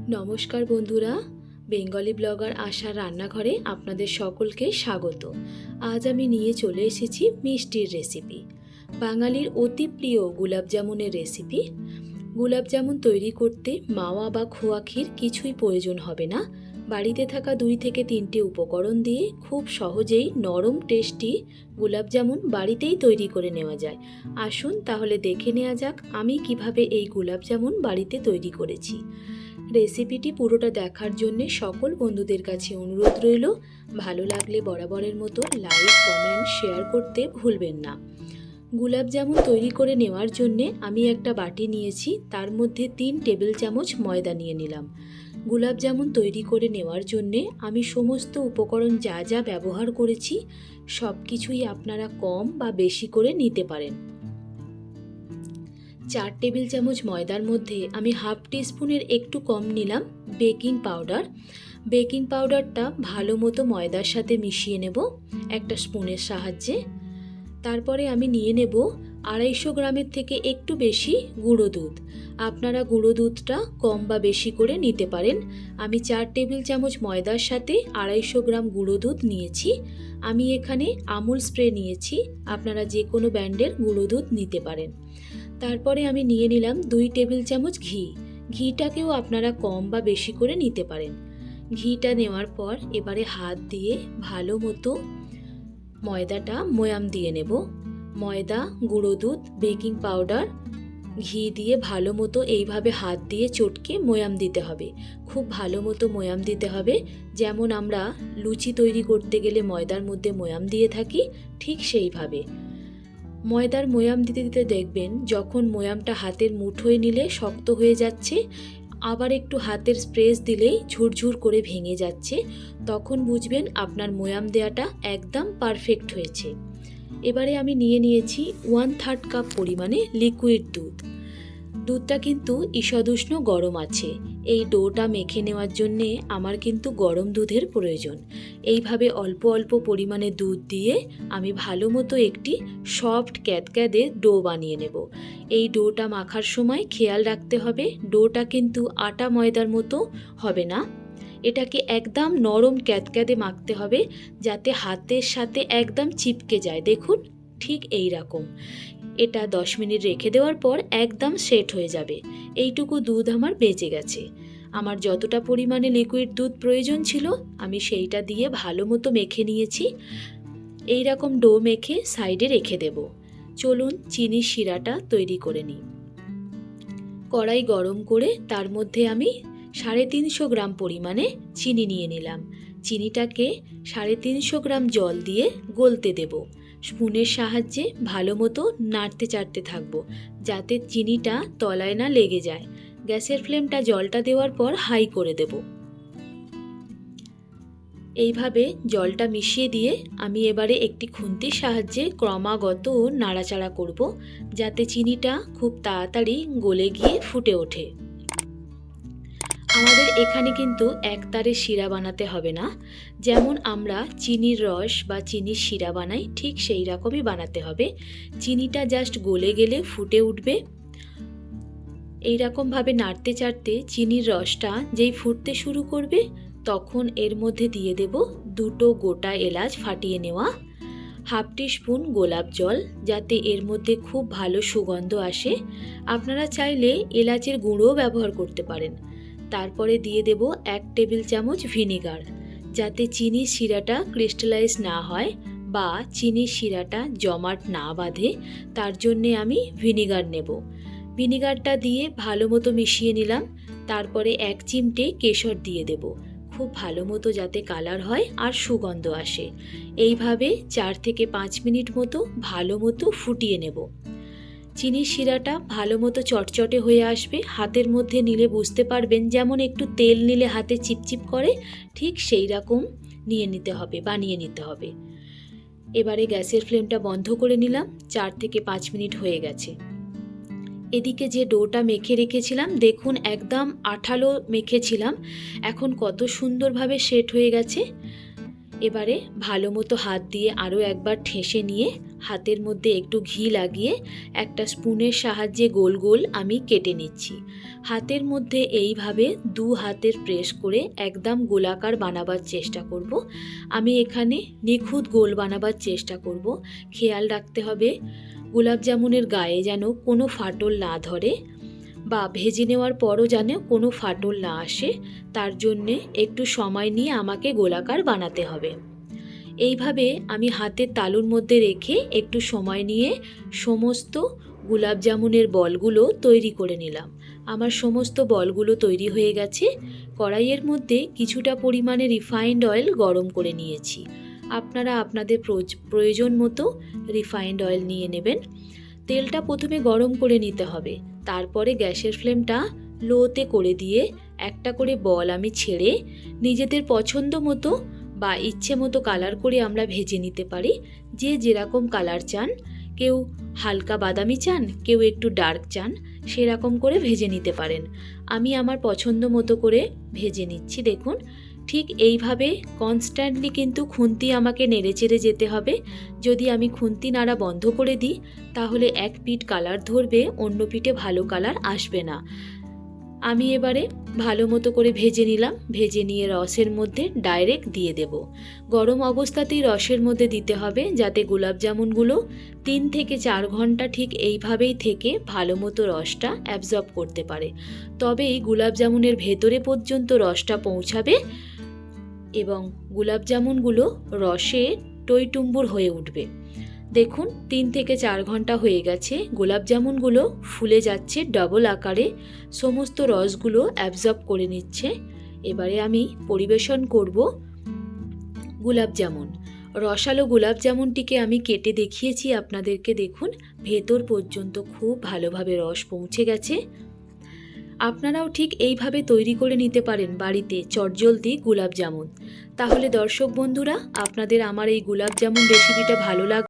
नमस्कार बंधुरा बेंगली ब्लगार आशा रान्नाघरे आपनादेर सकलके स्वागत। आज आमी निये चले एसेछि मिष्टिर रेसिपि, बांगालिर अति प्रिय गुलाब जामुनेर रेसिपि। गुलाब जामुन तैरी करते मावा बा खोया क्षीर किछुई प्रयोजन हबे ना। बाड़ीते थाका 2 থেকে 3টি उपकरण दिए खूब सहजेई नरम टेस्टी गुलाब जामुन बाड़ीतेई तैरी करे नेওয়া যায়। आसुन ताहले देखे नेওয়া যাক आमी किभाबे এই गुलाब जामुन बाड़ीते तैरी करेছি। रेसिपिटी पुरोटा देखार जोन्नो सकल बंधुदेर काछे अनुरोध रइल, भालो लागले बराबरेर मतो लाइक कमेंट शेयर करते भुलबेन ना। गुलाब जामुन तैरी करे नेওয়ার जोन्नो आमी एकटा बाटी निয়েছি, तार मध्य 3 टेबिल चामच मयदा निये निलाम। गुलाब जामुन तैरी करे नेওয়ার जोन्नो आमी समस्त उपकरण जा जा व्यवहार करेছি सबकिछुई आपनारा कम बा बेशी करे निते पारेन। 4 टेबिल चामच मयदार मध्य आमी हाफ टीस्पुनेर एकटू कम निलाम बेकिंग पाउडार। बेकिंग पाउडारटा भालो मतो मयदार साथे मिशिए नेब एकटा स्पुनेर साहाज्ये। तारपरे आमी निये नेब 250 ग्रामेर थेके एकटू बेशी गुঁড়ো दूध। आपनारा गुঁড়ো दूधटा कम बा बेशी करे निते पारेन। आमी 4 टेबिल चामच मयदार साथे 250 ग्राम गुঁড়ো दूध निয়েছি। आमी एखाने আমুল स्प्रे निয়েছি, आपनारा जे कोनो ब्र्যান্ডের गुঁড়ো दूध निते पारेन। तारपरे आमी निये निलाम 2 टेबिल चामच घी। घीटाकेও आपनारा कम बा बेशी करे निते पारेन। घीटा नेওয়ার पर एबारे हाथ दिए भालो मतो मयदाटा मयाम दिए नेब। मयदा, गुঁড়ো दूध, बेकिंग पाउडार, घी दिए भालो मतो এইভাবে हाथ दिए चटके मयाम दिते हबे। खूब भालो मतो मयाम दिते हबे, जेमन आमरा लुचि तैरी करते गेले मयदार मধ্যে मयाम दिए थाकी ठीक সেইভাবে। मयदार मयाम दिते दिते देखबेन যখন मयामটা हाथेर मुठोय निले शक्त হয়ে যাচ্ছে, আবার একটু হাতের স্প্রেস দিলেই ঝুরঝুর করে ভেঙে যাচ্ছে, তখন বুঝবেন আপনার ময়াম দেওয়াটা একদম পারফেক্ট হয়েছে। এবারে আমি নিয়ে নিয়েছি 1/3 কাপ পরিমাণে লিকুইড দুধ। দুধটা কিন্তু ঈষদুষ্ণ গরম আছে। এই ডোটা মেখে নেওয়ার জন্যে আমার কিন্তু গরম দুধের প্রয়োজন। এইভাবে অল্প অল্প পরিমাণে দুধ দিয়ে আমি ভালো মতো একটি সফট ক্যাদক্যাদে ডো বানিয়ে নেব। এই ডোটা মাখার সময় খেয়াল রাখতে হবে ডোটা কিন্তু আটা ময়দার মতো হবে না, এটাকে একদম নরম ক্যাদক্যাদে মাখতে হবে যাতে হাতের সাথে একদম চিপকে যায়। দেখুন ঠিক এই রকম। এটা 10 মিনিট রেখে দেওয়ার পর একদম সেট হয়ে যাবে। এইটুকু দুধ আমার বেঁচে গেছে। আমার যতটা পরিমাণে লিকুইড দুধ প্রয়োজন ছিল আমি সেইটা দিয়ে ভালো মতো মেখে নিয়েছি। এই রকম ডো মেখে সাইডে রেখে দেব। চলুন চিনির শিরাটা তৈরি করে নিই। কড়াই গরম করে তার মধ্যে আমি 350 গ্রাম পরিমাণে চিনি নিয়ে নিলাম। চিনিটাকে 350 গ্রাম জল দিয়ে গলতে দেব। স্পুনের সাহায্যে ভালো মতো নাড়তে চাড়তে থাকবো যাতে চিনিটা তলায় না লেগে যায়। গ্যাসের ফ্লেমটা জলটা দেওয়ার পর হাই করে দেব। এইভাবে জলটা মিশিয়ে দিয়ে আমি এবারে একটি খুন্তির সাহায্যে ক্রমাগত নাড়াচাড়া করব যাতে চিনিটা খুব তাড়াতাড়ি গলে গিয়ে ফুটে ওঠে। আমাদের এখানে কিন্তু একতারে শিরা বানাতে হবে না, যেমন আমরা চিনির রস বা চিনির শিরা বানাই ঠিক সেই রকমই বানাতে হবে। চিনিটা জাস্ট গলে গেলে ফুটে উঠবে। এই রকম ভাবে নাড়তে চাড়তে চিনির রসটা যেই ফুটতে শুরু করবে তখন এর মধ্যে দিয়ে দেব 2টো গোটা এলাচ ফাটিয়ে নেওয়া, হাফ টিস্পুন গোলাপ জল যাতে এর মধ্যে খুব ভালো সুগন্ধ আসে। আপনারা চাইলে এলাচের গুঁড়োও ব্যবহার করতে পারেন। তারপরে দিয়ে দেব 1 টেবিল চামচ ভিনিগার যাতে চিনির শিরাটা ক্রিস্টালাইজ না হয় বা চিনির শিরাটা জমাট না বাঁধে, তার জন্যে আমি ভিনিগার নেব। ভিনিগারটা দিয়ে ভালো মতো মিশিয়ে নিলাম। তারপরে 1 চিমটে কেশর দিয়ে দেব, খুব ভালো মতো যাতে কালার হয় আর সুগন্ধ আসে। এইভাবে 4 থেকে 5 মিনিট মতো ভালো মতো ফুটিয়ে নেব। চিনির শিরাটা ভালো মতো চটচটে হয়ে আসবে, হাতের মধ্যে নিলে বুঝতে পারবেন যেমন একটু তেল নিলে হাতে চিপচিপ করে ঠিক সেই রকম নিয়ে নিতে হবে, বানিয়ে নিতে হবে। এবারে গ্যাসের ফ্লেমটা বন্ধ করে নিলাম। 4 থেকে 5 মিনিট হয়ে গেছে। এদিকে যে ডোটা মেখে রেখেছিলাম দেখুন একদম আঠালো মেখেছিলাম, এখন কত সুন্দরভাবে সেট হয়ে গেছে। এবারে ভালো মতো হাত দিয়ে আরও একবার ঠেসে নিয়ে হাতের মধ্যে একটু ঘি লাগিয়ে একটা স্পুনের সাহায্যে গোল গোল আমি কেটে নিচ্ছি। হাতের মধ্যে এইভাবে 2 হাতের প্রেস করে একদম গোলাকার বানাবার চেষ্টা করব। আমি এখানে নিখুঁত গোল বানাবার চেষ্টা করব। খেয়াল রাখতে হবে গোলাপ জামুনের গায়ে যেন কোনো ফাটল না ধরে বা ভেজে নেওয়ার পরও যেন কোনো ফাটল না আসে, তার জন্যে একটু সময় নিয়ে আমাকে গোলাকার বানাতে হবে। এইভাবে আমি হাতের তালুর মধ্যে রেখে একটু সময় নিয়ে সমস্ত গোলাপ জামুনের বলগুলো তৈরি করে নিলাম। আমার সমস্ত বলগুলো তৈরি হয়ে গেছে। কড়াইয়ের মধ্যে কিছুটা পরিমাণে রিফাইন্ড অয়েল গরম করে নিয়েছি। আপনারা আপনাদের প্রয়োজন মতো রিফাইন্ড অয়েল নিয়ে নেবেন। তেলটা প্রথমে গরম করে নিতে হবে, তারপরে গ্যাসের ফ্লেমটা লোতে করে দিয়ে একটা করে বল আমি ছেড়ে নিজেদের পছন্দ মতো বা ইচ্ছে মতো কালার করে আমরা ভেজে নিতে পারি। যে যেরকম কালার চান, কেউ হালকা বাদামি চান, কেউ একটু ডার্ক চান, সেরকম করে ভেজে নিতে পারেন। আমি আমার পছন্দ মতো করে ভেজে নিচ্ছি। দেখুন, ঠিক এইভাবে কনস্ট্যান্টলি কিন্তু খুন্তি আমাকে নেড়েচেড়ে যেতে হবে। যদি আমি খুন্তি নাড়া বন্ধ করে দিই তাহলে এক পিঠ কালার ধরবে, অন্য পিঠে ভালো কালার আসবে না। আমি এবারে ভালো মতো করে ভেজে নিলাম। ভেজে নিয়ে রসের মধ্যে ডাইরেক্ট দিয়ে দেব। গরম অবস্থাতেই রসের মধ্যে দিতে হবে, যাতে গোলাপ জামুনগুলো 3 থেকে 4 ঘন্টা ঠিক এইভাবেই থেকে ভালো মতো রসটা অ্যাবজর্ব করতে পারে। তবেই গোলাপ জামুনের ভেতরে পর্যন্ত রসটা পৌঁছাবে এবং গোলাপ জামুনগুলো রসে টইটুম্বুর হয়ে উঠবে। দেখুন, 3 থেকে 4 ঘন্টা হয়ে গেছে। গোলাপ জামুনগুলো ফুলে যাচ্ছে ডবল আকারে, সমস্ত রসগুলো অ্যাবজর্ব করে নিচ্ছে। এবারে আমি পরিবেশন করব গোলাপ জামুন। রসালো গোলাপ জামুনটিকে আমি কেটে দেখিয়েছি আপনাদেরকে। দেখুন, ভেতর পর্যন্ত খুব ভালোভাবে রস পৌঁছে গেছে। আপনারাও ঠিক এইভাবে তৈরি করে নিতে পারেন বাড়িতে চটজলদি গোলাপ জামুন। তাহলে দর্শক বন্ধুরা, আপনাদের আমার এই গোলাপ জামুন রেসিপিটা ভালো লাগবে।